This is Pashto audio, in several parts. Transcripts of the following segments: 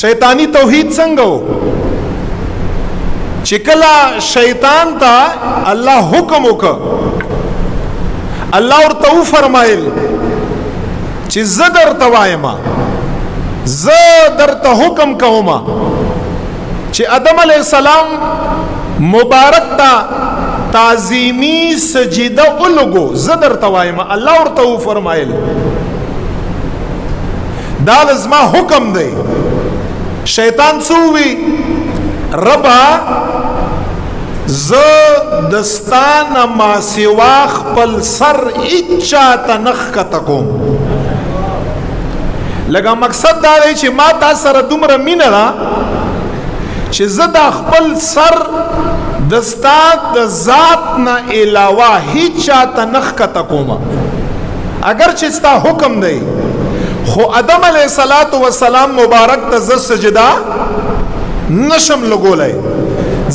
شیطانی توحید څنګه چې کله شیطان ته الله حکم وکړ، الله ورته فرمایل چې زه درته وایم، زه درته حکم کوم چې آدم علیه السلام مبارک ته تعظیمی سجده ولګو، زه درته وایم. الله ورته فرمایل دا زما حکم دی. شیطان څه وی؟ ربا زه دستانه ما سوا خپل سر اچا ته نخ کته کوم. لکه مقصد دا دی چې ما تا سره دومره مینه ده چې زه دا خپل سر دستا د ذات نه علاوه هیڅ چاته نخ کته کوم. اگر چې ستا حکم دی، خو آدم علیه السلام مبارک ته زه سجده نشم لګولی،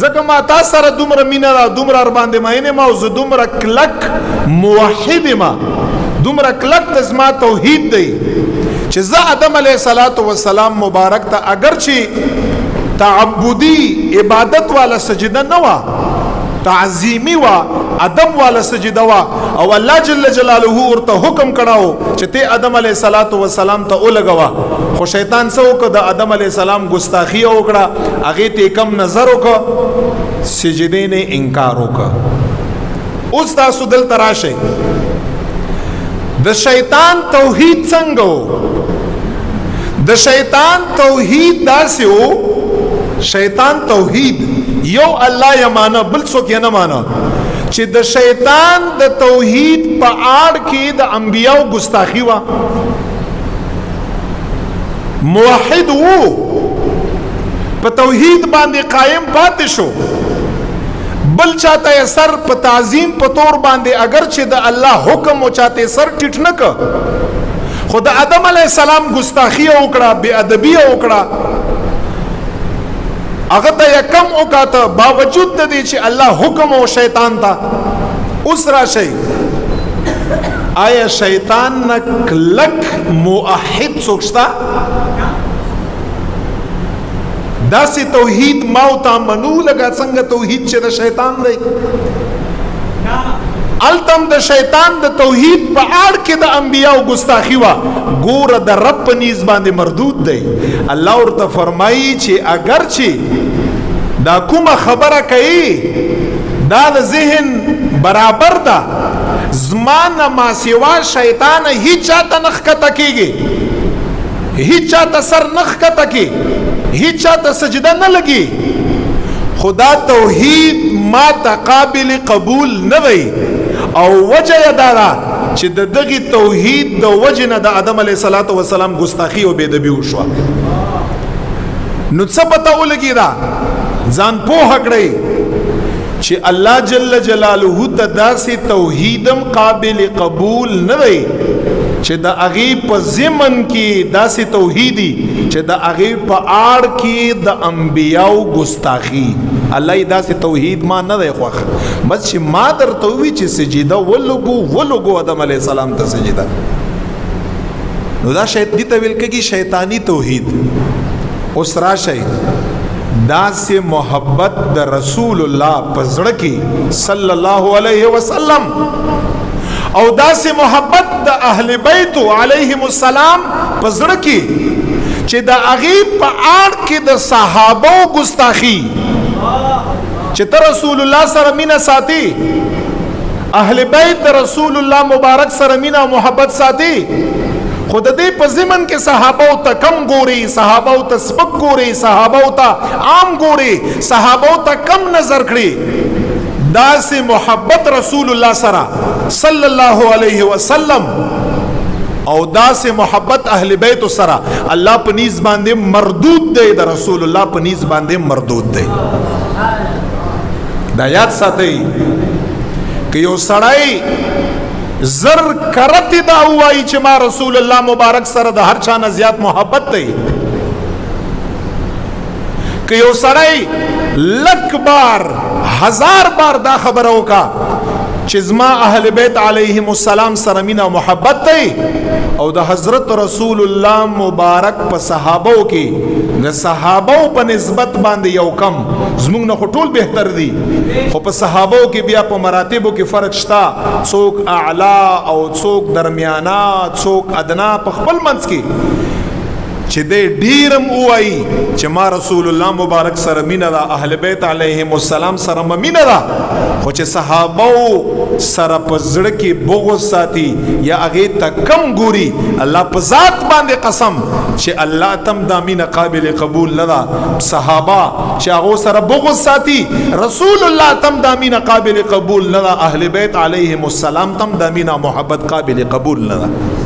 ځکه ما تا سره دومره مینه ده، دومره ورباندې مینه ما، او زه دومره کلک موحد یم، دومره کلک د زما توحید دی چې زه آدم علیه السلام مبارک ته اگر چې تعبدی عبادت والا سجده نه وا، تعظیمی وا، ادب والا سجده وا، او الله جل جلاله ورته حکم کړاو چې ته آدم علیه السلام ته ولګوا. خو شیطان څه وکړ؟ د آدم علیه السلام ګستاخی وکړه، هغه ته کم نظر وکړه، سجدې نه انکار وکړه. اوس تاسو دلته راشئ، د شیطان توحید څنګه و؟ د شیطان توحید داسې و، شیطان توحید یو الله یې مانه، بل څوک یې نه مانه، چې د شیطان د توحید په آړ کې د انبیاو ګستاخی وه. موحد وو، په توحید باندې قائم پاتې شو، بل چاته سر په تعظیم په طور باندې اگر چې د الله حکم او چاته سر ټیټ نه ک، خو د آدم علیه السلام ګستاخی وکړه، بے ادبی وکړه، هغه ته کم وکاته، باوجود د دې چې الله حکم او شیطان ته. اوس راشئ، آیا شیطان نه کلک موحد څوک شته؟ داسې توحید ما او تا منو لکه څنګه توحید چې د شیطان دی؟ التم د شیطان د توحید په آړ کې د انبیاو ګستاخی وا، ګوره د رب په نیز باندې مردود دی. الله ورته فرمایي چې اگر چې دا کومه خبره کوي دا د ذهن برابر ده، زمانه ما سوا شیطان هیڅ چاته نخ کته کیږي، هیڅ چاته سر نخ کته کی، هیڅ چاته سجده نه لګي. خدا توحید ما ته قابل قبول نه وي، او وجه یې دا ده چې د دغه توحید د وجه نه د آدم علیه السلام ګستاخی او بے ادبی وشوه. نو څه پته ولګی دا ځان پوه کړئ چې الله جل جلاله ته داسې توحیدم قابل قبول نه دی چې د هغې په ضمن کې داسې توحیدي چې د هغې په آړ کې د انبیاو ګستاخي. الله یې داسې توحید ما نه دی خوښ، بس چې ما درته ووي چې سجده ولګو آدم علیه السلام ته سجده. نو دا دې ته ویل کېږي شیطانی توحید. اوس راشئ، داسې محبت د رسول الله په زړه کې صلی الله علیه وسلم او داسې محبت د اهل بیت علیهم السلام په زړه کې چې د هغې په آړ کې د صحابو ګستاخي، چې ته رسول الله سره مینه ساتي، اهل بیت د رسول الله مبارک سره مینه او محبت ساتي، خود دې په ضمن کې صحابو ته کم ګوري، صحابو ته سپک ګوري، صحابو ته عام ګوري، صحابو ته کم نظر کړي. داسې محبت رسول الله سره صلی الله علیه وسلم او داسې محبت اهل بیت سره الله په نیز باندې مردود دی، د رسول الله په نیز باندې مردود دی. دا یاد ساتئ که یو سړی زر کرتی دا وایي چې ما رسول الله مبارک سره د هر چا نه زیات محبت دی، که یو سړی لک بار 1000 بار دا خبره وکا چې زما اهل بیت علیهم السلام سره مینا محبت دی او د حضرت رسول الله مبارک په صحابو کې د صحابو په نسبت باندې یو کم زموږ نه ټول بهتر دي خو په صحابو کې بیا په مراتبو کې فرق شته څوک اعلی او څوک درمیانا څوک ادنا په خپل منځ کې چې دې ډیرم وایي چې ما رسول الله مبارک سره مینا دا اهل بیت علیهم السلام سره مینا دا خو چې صحابو سره په زړه کې بغض ساتي یا هغه ته کم ګوري الله په ذات باندې قسم چې الله تم دا مینا قابل قبول نه ده صحابه چې هغه سره بغض ساتي رسول الله تم دا مینا قابل قبول نه ده اهل بیت علیهم السلام تم دا مینا محبت قابل قبول نه ده